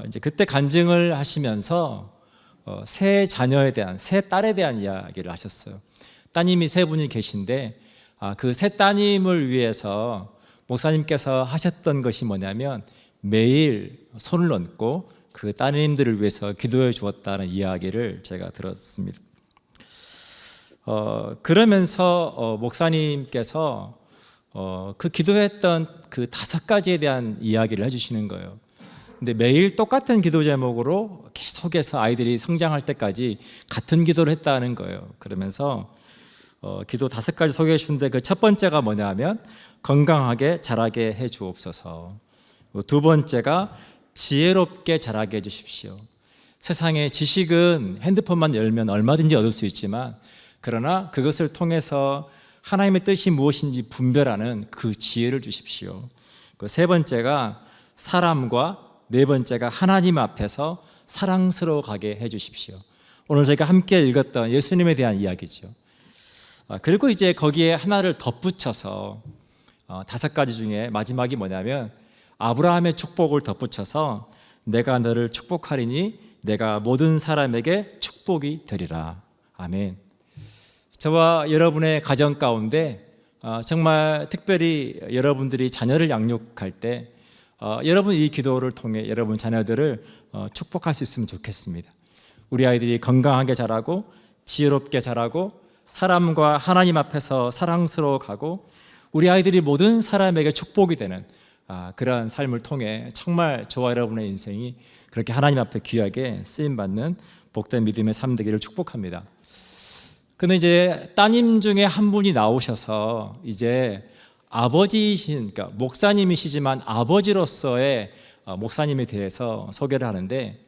이제 그때 간증을 하시면서 새 자녀에 대한, 새 딸에 대한 이야기를 하셨어요. 따님이 세 분이 계신데 그 새 따님을 위해서 목사님께서 하셨던 것이 뭐냐면 매일 손을 얹고 그 따님들을 위해서 기도해 주었다는 이야기를 제가 들었습니다. 그러면서 목사님께서 그 기도했던 그 5가지에 대한 이야기를 해주시는 거예요. 근데 매일 똑같은 기도 제목으로 계속해서 아이들이 성장할 때까지 같은 기도를 했다는 거예요. 그러면서 기도 5가지 소개해 주는데 그 첫 번째가 뭐냐면 건강하게 자라게 해 주옵소서. 두 번째가 지혜롭게 자라게 해 주십시오. 세상에 지식은 핸드폰만 열면 얼마든지 얻을 수 있지만 그러나 그것을 통해서 하나님의 뜻이 무엇인지 분별하는 그 지혜를 주십시오. 그 세 번째가 사람과, 네 번째가 하나님 앞에서 사랑스러워 가게 해 주십시오. 오늘 저희가 함께 읽었던 예수님에 대한 이야기죠. 그리고 이제 거기에 하나를 덧붙여서 5가지 중에 마지막이 뭐냐면 아브라함의 축복을 덧붙여서 내가 너를 축복하리니 내가 모든 사람에게 축복이 되리라. 아멘. 저와 여러분의 가정 가운데 정말 특별히 여러분들이 자녀를 양육할 때 여러분 이 기도를 통해 여러분 자녀들을 축복할 수 있으면 좋겠습니다. 우리 아이들이 건강하게 자라고 지혜롭게 자라고 사람과 하나님 앞에서 사랑스러워 가고 우리 아이들이 모든 사람에게 축복이 되는 그러한 삶을 통해 정말 저와 여러분의 인생이 그렇게 하나님 앞에 귀하게 쓰임받는 복된 믿음의 삶 되기를 축복합니다. 근데 이제 따님 중에 한 분이 나오셔서 이제 아버지이신, 그러니까 목사님이시지만 아버지로서의 목사님에 대해서 소개를 하는데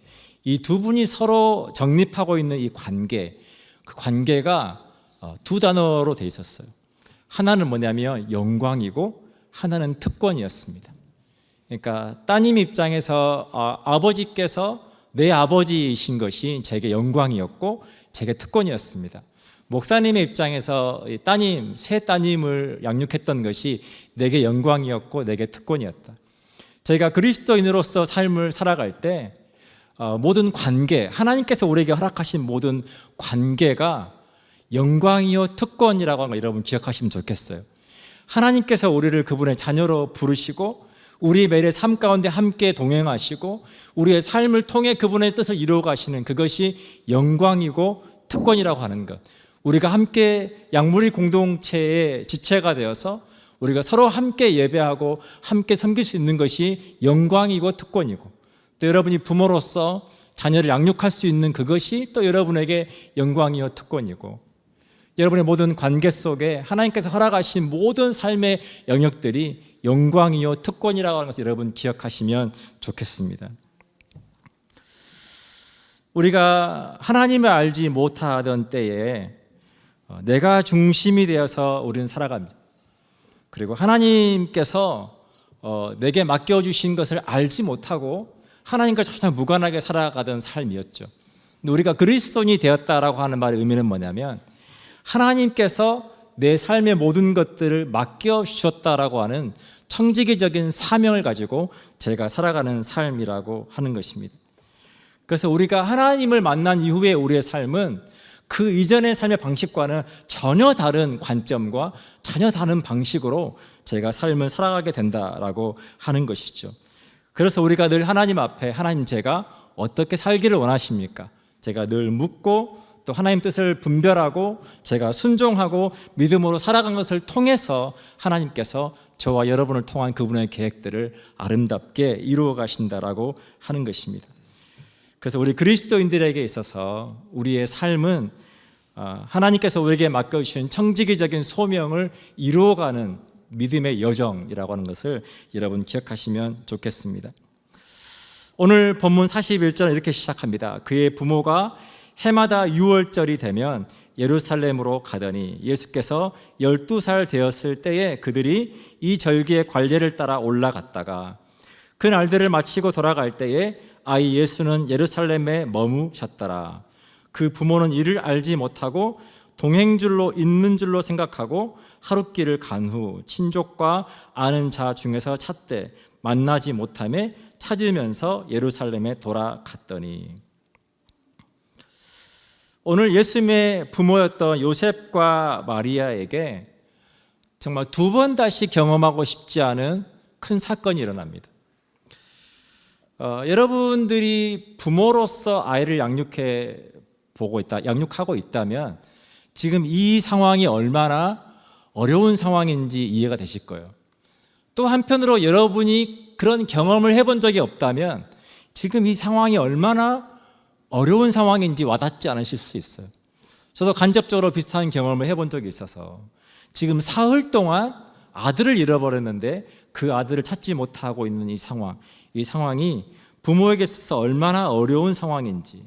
이 두 분이 서로 정립하고 있는 이 관계, 그 관계가 2단어로 돼 있었어요. 하나는 뭐냐면 영광이고 하나는 특권이었습니다. 그러니까 따님 입장에서 아버지께서 내 아버지이신 것이 제게 영광이었고 제게 특권이었습니다. 목사님의 입장에서 따님, 새 따님을 양육했던 것이 내게 영광이었고 내게 특권이었다. 저희가 그리스도인으로서 삶을 살아갈 때 모든 관계, 하나님께서 우리에게 허락하신 모든 관계가 영광이요 특권이라고 하는 거 여러분 기억하시면 좋겠어요. 하나님께서 우리를 그분의 자녀로 부르시고 우리 매일의 삶 가운데 함께 동행하시고 우리의 삶을 통해 그분의 뜻을 이루어 가시는 그것이 영광이고 특권이라고 하는 것. 우리가 함께 양무리 공동체의 지체가 되어서 우리가 서로 함께 예배하고 함께 섬길 수 있는 것이 영광이고 특권이고 또 여러분이 부모로서 자녀를 양육할 수 있는 그것이 또 여러분에게 영광이요 특권이고 여러분의 모든 관계 속에 하나님께서 허락하신 모든 삶의 영역들이 영광이요 특권이라고 하는 것을 여러분 기억하시면 좋겠습니다. 우리가 하나님을 알지 못하던 때에 내가 중심이 되어서 우리는 살아갑니다. 그리고 하나님께서 내게 맡겨주신 것을 알지 못하고 하나님과 전혀 무관하게 살아가던 삶이었죠. 근데 우리가 그리스도인이 되었다라고 하는 말의 의미는 뭐냐면 하나님께서 내 삶의 모든 것들을 맡겨주셨다라고 하는 청지기적인 사명을 가지고 제가 살아가는 삶이라고 하는 것입니다. 그래서 우리가 하나님을 만난 이후에 우리의 삶은 그 이전의 삶의 방식과는 전혀 다른 관점과 전혀 다른 방식으로 제가 삶을 살아가게 된다라고 하는 것이죠. 그래서 우리가 늘 하나님 앞에 하나님 제가 어떻게 살기를 원하십니까? 제가 늘 묻고 또 하나님 뜻을 분별하고 제가 순종하고 믿음으로 살아간 것을 통해서 하나님께서 저와 여러분을 통한 그분의 계획들을 아름답게 이루어 가신다라고 하는 것입니다. 그래서 우리 그리스도인들에게 있어서 우리의 삶은 하나님께서 우리에게 맡겨주신 청지기적인 소명을 이루어가는 믿음의 여정이라고 하는 것을 여러분 기억하시면 좋겠습니다. 오늘 본문 41절 이렇게 시작합니다. 그의 부모가 해마다 유월절이 되면 예루살렘으로 가더니 예수께서 12살 되었을 때에 그들이 이 절기의 관례를 따라 올라갔다가 그 날들을 마치고 돌아갈 때에 아이 예수는 예루살렘에 머무셨더라. 그 부모는 이를 알지 못하고 동행줄로 있는 줄로 생각하고 하룻길을 간 후 친족과 아는 자 중에서 찾되 만나지 못하매 찾으면서 예루살렘에 돌아갔더니. 오늘 예수님의 부모였던 요셉과 마리아에게 정말 두 번 다시 경험하고 싶지 않은 큰 사건이 일어납니다. 여러분들이 부모로서 아이를 양육하고 있다면 지금 이 상황이 얼마나 어려운 상황인지 이해가 되실 거예요. 또 한편으로 여러분이 그런 경험을 해본 적이 없다면 지금 이 상황이 얼마나 어려운 상황인지 와닿지 않으실 수 있어요. 저도 간접적으로 비슷한 경험을 해본 적이 있어서 지금 사흘 동안 아들을 잃어버렸는데 그 아들을 찾지 못하고 있는 이 상황이 부모에게 있어서 얼마나 어려운 상황인지.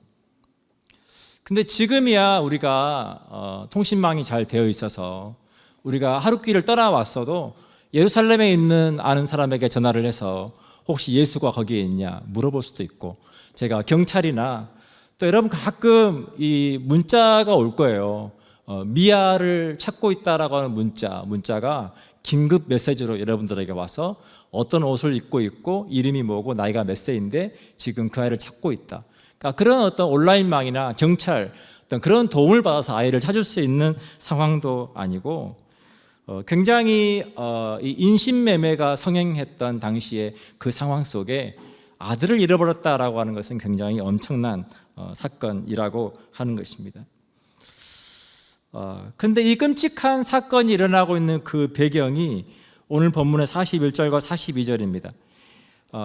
근데 지금이야 우리가 통신망이 잘 되어 있어서 우리가 하룻길을 떠나왔어도 예루살렘에 있는 아는 사람에게 전화를 해서 혹시 예수가 거기에 있냐 물어볼 수도 있고, 제가 경찰이나 또 여러분 가끔 이 문자가 올 거예요. 미아를 찾고 있다라고 하는 문자가 긴급 메시지로 여러분들에게 와서 어떤 옷을 입고 있고 이름이 뭐고 나이가 몇 세인데 지금 그 아이를 찾고 있다. 그러니까 그런 어떤 온라인망이나 경찰 어떤 그런 도움을 받아서 아이를 찾을 수 있는 상황도 아니고, 굉장히 이 인신매매가 성행했던 당시에 그 상황 속에 아들을 잃어버렸다라고 하는 것은 굉장히 엄청난 사건이라고 하는 것입니다. 근데 이 끔찍한 사건이 일어나고 있는 그 배경이 오늘 본문의 41절과 42절입니다.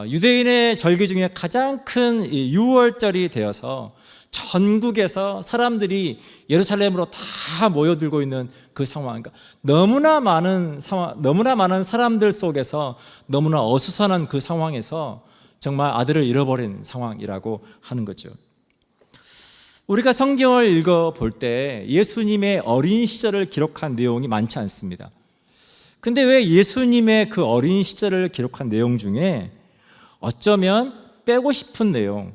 유대인의 절기 중에 가장 큰 유월절이 되어서 전국에서 사람들이 예루살렘으로 다 모여들고 있는 그 상황, 그러니까 너무나 많은 사람들 속에서 너무나 어수선한 그 상황에서 정말 아들을 잃어버린 상황이라고 하는 거죠. 우리가 성경을 읽어볼 때 예수님의 어린 시절을 기록한 내용이 많지 않습니다. 근데 왜 예수님의 그 어린 시절을 기록한 내용 중에 어쩌면 빼고 싶은 내용,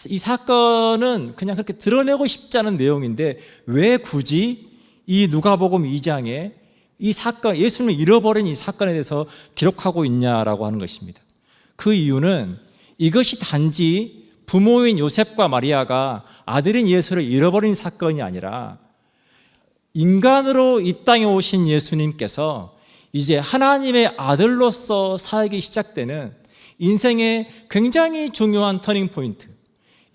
이 사건은 그냥 그렇게 드러내고 싶지 않은 내용인데 왜 굳이 이 누가복음 2장에 이 사건, 예수님을 잃어버린 이 사건에 대해서 기록하고 있냐라고 하는 것입니다. 그 이유는 이것이 단지 부모인 요셉과 마리아가 아들인 예수를 잃어버린 사건이 아니라 인간으로 이 땅에 오신 예수님께서 이제 하나님의 아들로서 살기 시작되는 인생의 굉장히 중요한 터닝 포인트,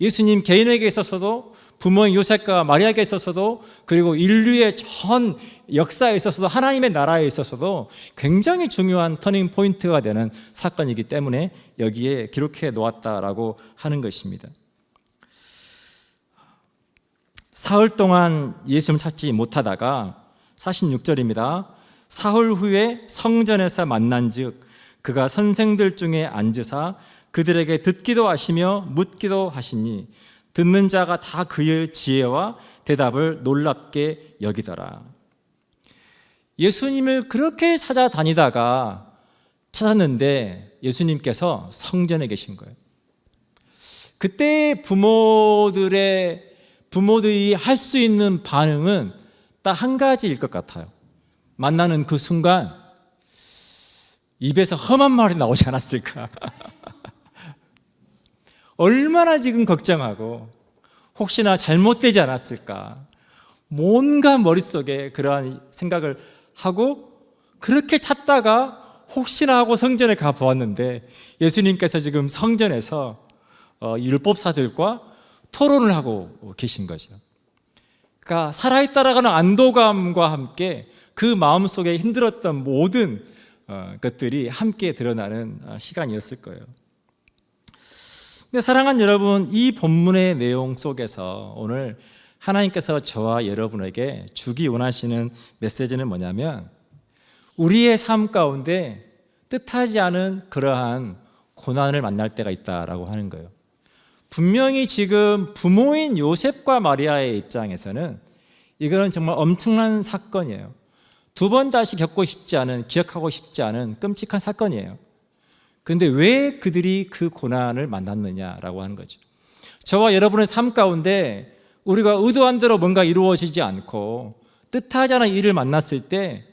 예수님 개인에게 있어서도 부모인 요셉과 마리아에게 있어서도 그리고 인류의 전 역사에 있어서도 하나님의 나라에 있어서도 굉장히 중요한 터닝 포인트가 되는 사건이기 때문에 여기에 기록해 놓았다라고 하는 것입니다. 사흘 동안 예수님을 찾지 못하다가 46절입니다. 사흘 후에 성전에서 만난즉 그가 선생들 중에 앉으사 그들에게 듣기도 하시며 묻기도 하시니 듣는 자가 다 그의 지혜와 대답을 놀랍게 여기더라. 예수님을 그렇게 찾아다니다가 찾았는데 예수님께서 성전에 계신 거예요. 그때 부모들이 할 수 있는 반응은 딱 한 가지일 것 같아요. 만나는 그 순간 입에서 험한 말이 나오지 않았을까? 얼마나 지금 걱정하고 혹시나 잘못되지 않았을까? 뭔가 머릿속에 그러한 생각을 하고 그렇게 찾다가 혹시나 하고 성전에 가보았는데 예수님께서 지금 성전에서 율법사들과 토론을 하고 계신 거죠. 그러니까 살아있다라는 안도감과 함께 그 마음속에 힘들었던 모든 것들이 함께 드러나는 시간이었을 거예요. 근데 사랑하는 여러분, 이 본문의 내용 속에서 오늘 하나님께서 저와 여러분에게 주기 원하시는 메시지는 뭐냐면 우리의 삶 가운데 뜻하지 않은 그러한 고난을 만날 때가 있다라고 하는 거예요. 분명히 지금 부모인 요셉과 마리아의 입장에서는 이거는 정말 엄청난 사건이에요. 두 번 다시 겪고 싶지 않은, 기억하고 싶지 않은 끔찍한 사건이에요. 그런데 왜 그들이 그 고난을 만났느냐라고 하는 거죠. 저와 여러분의 삶 가운데 우리가 의도한 대로 뭔가 이루어지지 않고 뜻하지 않은 일을 만났을 때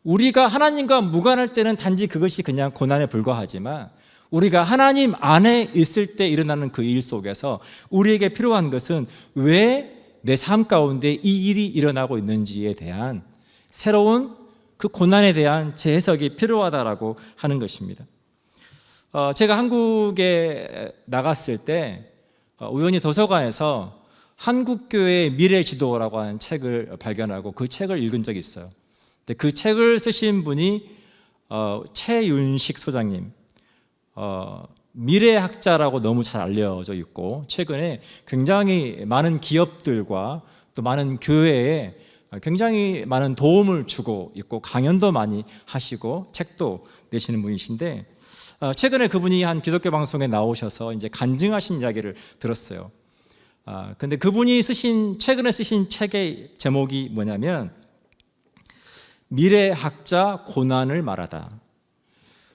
우리가 하나님과 무관할 때는 단지 그것이 그냥 고난에 불과하지만 우리가 하나님 안에 있을 때 일어나는 그 일 속에서 우리에게 필요한 것은 왜 내 삶 가운데 이 일이 일어나고 있는지에 대한 새로운 그 고난에 대한 재해석이 필요하다라고 하는 것입니다. 제가 한국에 나갔을 때 우연히 도서관에서 한국교회의 미래지도라고 하는 책을 발견하고 그 책을 읽은 적이 있어요. 근데 그 책을 쓰신 분이 최윤식 소장님, 미래학자라고 너무 잘 알려져 있고 최근에 굉장히 많은 기업들과 또 많은 교회에 굉장히 많은 도움을 주고 있고 강연도 많이 하시고 책도 내시는 분이신데 최근에 그분이 한 기독교 방송에 나오셔서 이제 간증하신 이야기를 들었어요. 근데 그분이 최근에 쓰신 책의 제목이 뭐냐면 미래학자 고난을 말하다.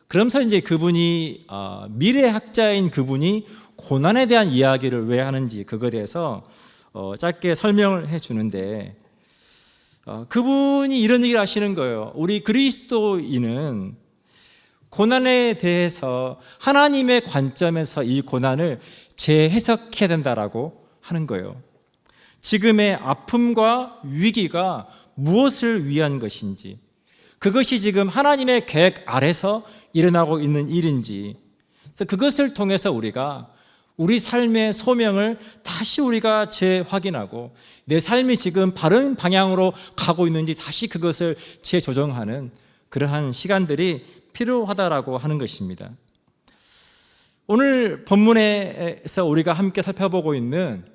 그러면서 이제 그분이 미래학자인 그분이 고난에 대한 이야기를 왜 하는지 그거에 대해서 짧게 설명을 해주는데 그분이 이런 얘기를 하시는 거예요. 우리 그리스도인은 고난에 대해서 하나님의 관점에서 이 고난을 재해석해야 된다라고 하는 거예요. 지금의 아픔과 위기가 무엇을 위한 것인지, 그것이 지금 하나님의 계획 아래서 일어나고 있는 일인지, 그래서 그것을 통해서 우리가 우리 삶의 소명을 다시 우리가 재확인하고 내 삶이 지금 바른 방향으로 가고 있는지 다시 그것을 재조정하는 그러한 시간들이 필요하다라고 하는 것입니다. 오늘 본문에서 우리가 함께 살펴보고 있는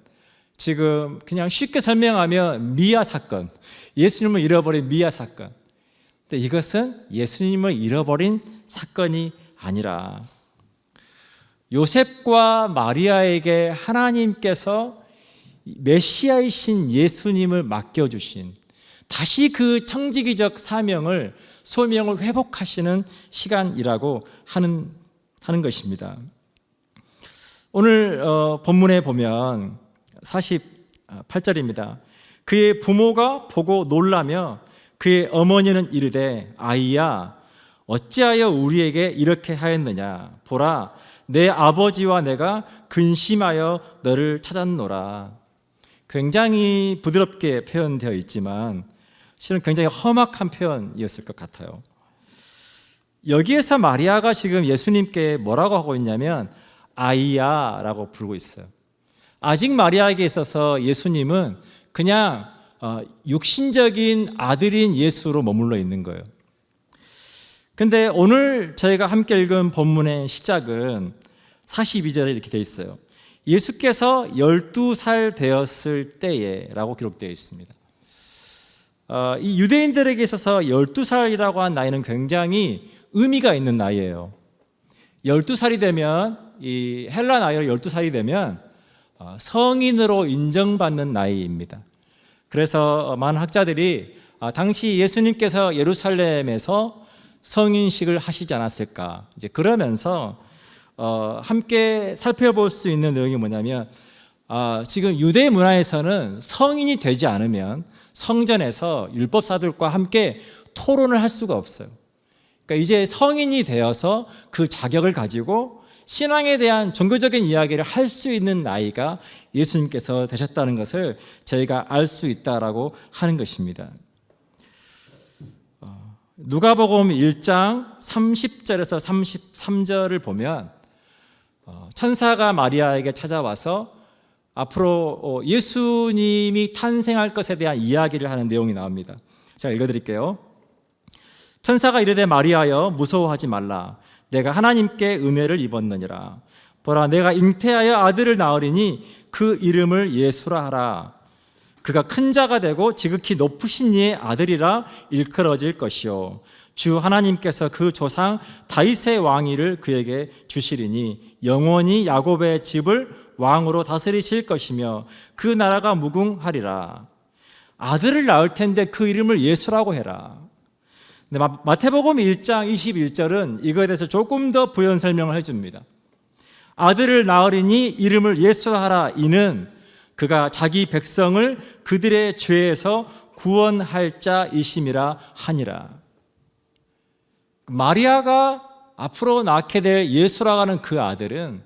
지금 그냥 쉽게 설명하면 미아 사건, 예수님을 잃어버린 미아 사건. 근데 이것은 예수님을 잃어버린 사건이 아니라 요셉과 마리아에게 하나님께서 메시아이신 예수님을 맡겨주신 다시 그 청지기적 소명을 회복하시는 시간이라고 하는 것입니다. 오늘 본문에 보면 48절입니다. 그의 부모가 보고 놀라며 그의 어머니는 이르되 아이야 어찌하여 우리에게 이렇게 하였느냐 보라 내 아버지와 내가 근심하여 너를 찾았노라. 굉장히 부드럽게 표현되어 있지만 실은 굉장히 험악한 표현이었을 것 같아요. 여기에서 마리아가 지금 예수님께 뭐라고 하고 있냐면 아이야 라고 부르고 있어요. 아직 마리아에게 있어서 예수님은 그냥 육신적인 아들인 예수로 머물러 있는 거예요. 근데 오늘 저희가 함께 읽은 본문의 시작은 42절에 이렇게 되어 있어요. 예수께서 12살 되었을 때에 라고 기록되어 있습니다. 이 유대인들에게 있어서 12살이라고 한 나이는 굉장히 의미가 있는 나이예요. 12살이 되면 이 헬라 나이로 12살이 되면 성인으로 인정받는 나이입니다. 그래서 많은 학자들이 당시 예수님께서 예루살렘에서 성인식을 하시지 않았을까 이제 그러면서 함께 살펴볼 수 있는 내용이 뭐냐면 지금 유대 문화에서는 성인이 되지 않으면 성전에서 율법사들과 함께 토론을 할 수가 없어요. 그러니까 이제 성인이 되어서 그 자격을 가지고 신앙에 대한 종교적인 이야기를 할 수 있는 나이가 예수님께서 되셨다는 것을 저희가 알 수 있다라고 하는 것입니다. 누가복음 1장 30절에서 33절을 보면 천사가 마리아에게 찾아와서 앞으로 예수님이 탄생할 것에 대한 이야기를 하는 내용이 나옵니다. 제가 읽어드릴게요. 천사가 이르되 마리아여 무서워하지 말라. 내가 하나님께 은혜를 입었느니라. 보라 내가 잉태하여 아들을 낳으리니 그 이름을 예수라 하라. 그가 큰 자가 되고 지극히 높으신 이의 아들이라 일컬어질 것이요 주 하나님께서 그 조상 다윗의 왕위를 그에게 주시리니 영원히 야곱의 집을 왕으로 다스리실 것이며 그 나라가 무궁하리라. 아들을 낳을 텐데 그 이름을 예수라고 해라. 근데 마태복음 1장 21절은 이거에 대해서 조금 더 부연 설명을 해줍니다. 아들을 낳으리니 이름을 예수라 하라. 이는 그가 자기 백성을 그들의 죄에서 구원할 자이심이라 하니라. 마리아가 앞으로 낳게 될 예수라고 하는 그 아들은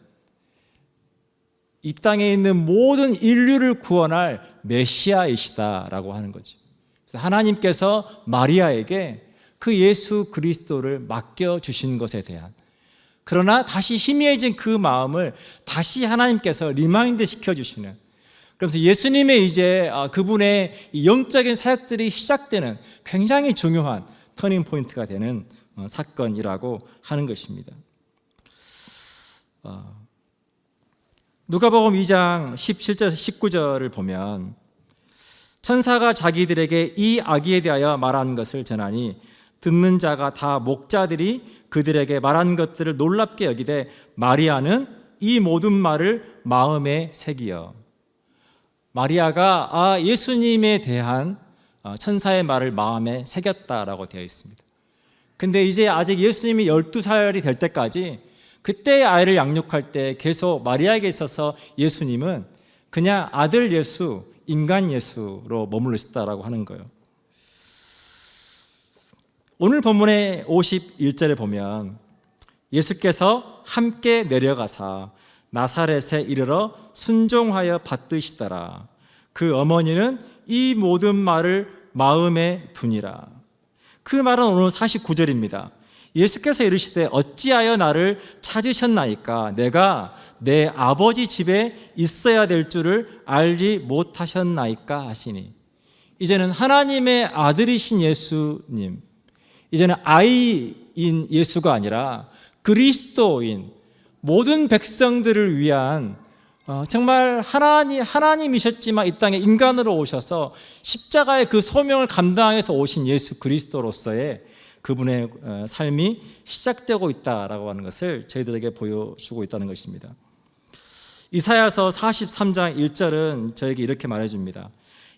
이 땅에 있는 모든 인류를 구원할 메시아이시다라고 하는 거죠. 그래서 하나님께서 마리아에게 그 예수 그리스도를 맡겨주신 것에 대한, 그러나 다시 희미해진 그 마음을 다시 하나님께서 리마인드 시켜주시는, 그래서 예수님의 이제 그분의 영적인 사역들이 시작되는 굉장히 중요한 터닝 포인트가 되는 사건이라고 하는 것입니다. 누가복음 2장 17절 19절을 보면 천사가 자기들에게 이 아기에 대하여 말한 것을 전하니 듣는 자가 다 목자들이 그들에게 말한 것들을 놀랍게 여기되 마리아는 이 모든 말을 마음에 새기어. 마리아가 예수님에 대한 천사의 말을 마음에 새겼다라고 되어 있습니다. 근데 이제 아직 예수님이 12살이 될 때까지, 그때 아이를 양육할 때 계속 마리아에게 있어서 예수님은 그냥 아들 예수, 인간 예수로 머물러 있었다라고 하는 거예요. 오늘 본문의 51절에 보면 예수께서 함께 내려가사 나사렛에 이르러 순종하여 받드시더라. 그 어머니는 이 모든 말을 마음에 두니라. 그 말은 오늘 49절입니다. 예수께서 이르시되 어찌하여 나를 찾으셨나이까? 내가 내 아버지 집에 있어야 될 줄을 알지 못하셨나이까? 하시니, 이제는 하나님의 아들이신 예수님, 이제는 아이인 예수가 아니라 그리스도인 모든 백성들을 위한 정말 하나님이셨지만 이 땅에 인간으로 오셔서 십자가의 그 소명을 감당해서 오신 예수 그리스도로서의 그분의 삶이 시작되고 있다라고 하는 것을 저희들에게 보여주고 있다는 것입니다. 이사야서 43장 1절은 저에게 이렇게 말해줍니다.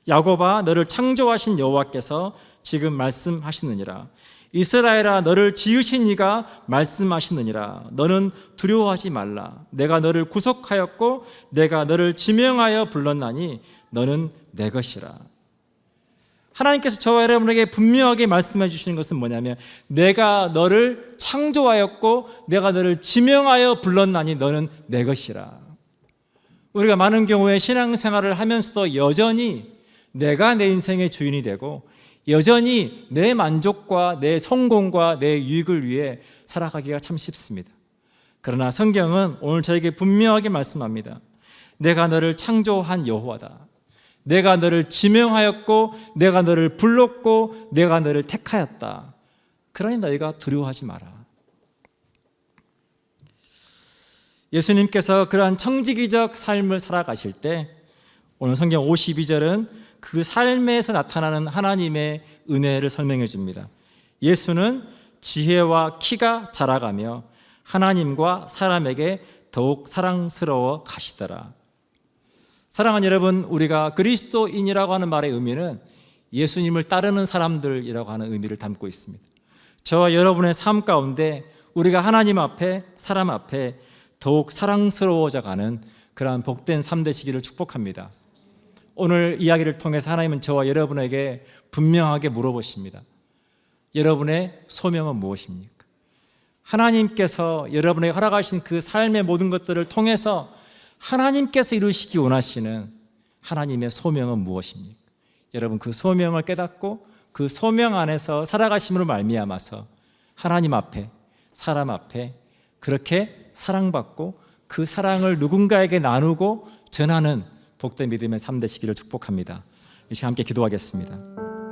야곱아, 너를 창조하신 여호와께서 지금 말씀하시느니라. 이스라엘아, 너를 지으신 이가 말씀하시느니라. 너는 두려워하지 말라. 내가 너를 구속하였고 내가 너를 지명하여 불렀나니 너는 내 것이라. 하나님께서 저와 여러분에게 분명하게 말씀해 주시는 것은 뭐냐면, 내가 너를 창조하였고 내가 너를 지명하여 불렀나니 너는 내 것이라. 우리가 많은 경우에 신앙생활을 하면서도 여전히 내가 내 인생의 주인이 되고 여전히 내 만족과 내 성공과 내 유익을 위해 살아가기가 참 쉽습니다. 그러나 성경은 오늘 저에게 분명하게 말씀합니다. 내가 너를 창조한 여호와다. 내가 너를 지명하였고 내가 너를 불렀고 내가 너를 택하였다. 그러니 너희가 두려워하지 마라. 예수님께서 그러한 청지기적 삶을 살아가실 때 오늘 성경 52절은 그 삶에서 나타나는 하나님의 은혜를 설명해 줍니다. 예수는 지혜와 키가 자라가며 하나님과 사람에게 더욱 사랑스러워 가시더라. 사랑하는 여러분, 우리가 그리스도인이라고 하는 말의 의미는 예수님을 따르는 사람들이라고 하는 의미를 담고 있습니다. 저와 여러분의 삶 가운데 우리가 하나님 앞에, 사람 앞에 더욱 사랑스러워져 가는 그러한 복된 삶 되시기를 축복합니다. 오늘 이야기를 통해서 하나님은 저와 여러분에게 분명하게 물어보십니다. 여러분의 소명은 무엇입니까? 하나님께서 여러분에게 허락하신 그 삶의 모든 것들을 통해서 하나님께서 이루시기 원하시는 하나님의 소명은 무엇입니까? 여러분, 그 소명을 깨닫고 그 소명 안에서 살아가심으로 말미암아서 하나님 앞에, 사람 앞에 그렇게 사랑받고 그 사랑을 누군가에게 나누고 전하는 복된 믿음의 삶 되시기를 축복합니다. 이 시간 함께 기도하겠습니다.